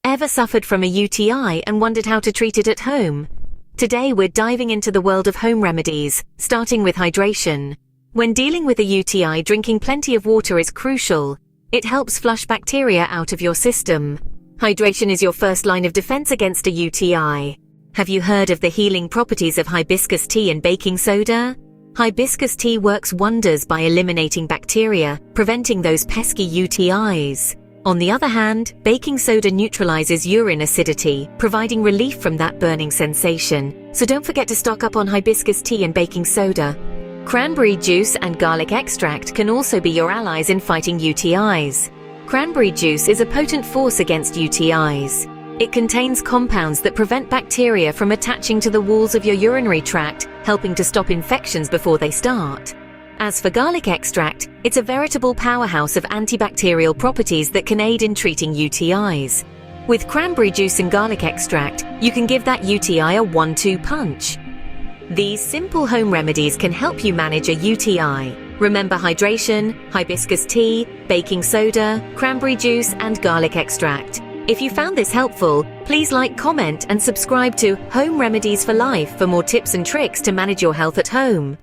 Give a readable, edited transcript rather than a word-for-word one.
Ever suffered from a UTI and wondered how to treat it at home? Today we're diving into the world of home remedies, starting with hydration. When dealing with a UTI, drinking plenty of water is crucial. It helps flush bacteria out of your system. Hydration is your first line of defense against a UTI. Have you heard of the healing properties of hibiscus tea and baking soda? Hibiscus tea works wonders by eliminating bacteria, preventing those pesky UTIs. On the other hand, baking soda neutralizes urine acidity, providing relief from that burning sensation. So don't forget to stock up on hibiscus tea and baking soda. Cranberry juice and garlic extract can also be your allies in fighting UTIs. Cranberry juice is a potent force against UTIs. It contains compounds that prevent bacteria from attaching to the walls of your urinary tract, helping to stop infections before they start. As for garlic extract, it's a veritable powerhouse of antibacterial properties that can aid in treating UTIs. With cranberry juice and garlic extract, you can give that UTI a 1-2 punch. These simple home remedies can help you manage a UTI. Remember hydration, hibiscus tea, baking soda, cranberry juice, and garlic extract. If you found this helpful, please like, comment, and subscribe to Home Remedies for Life for more tips and tricks to manage your health at home.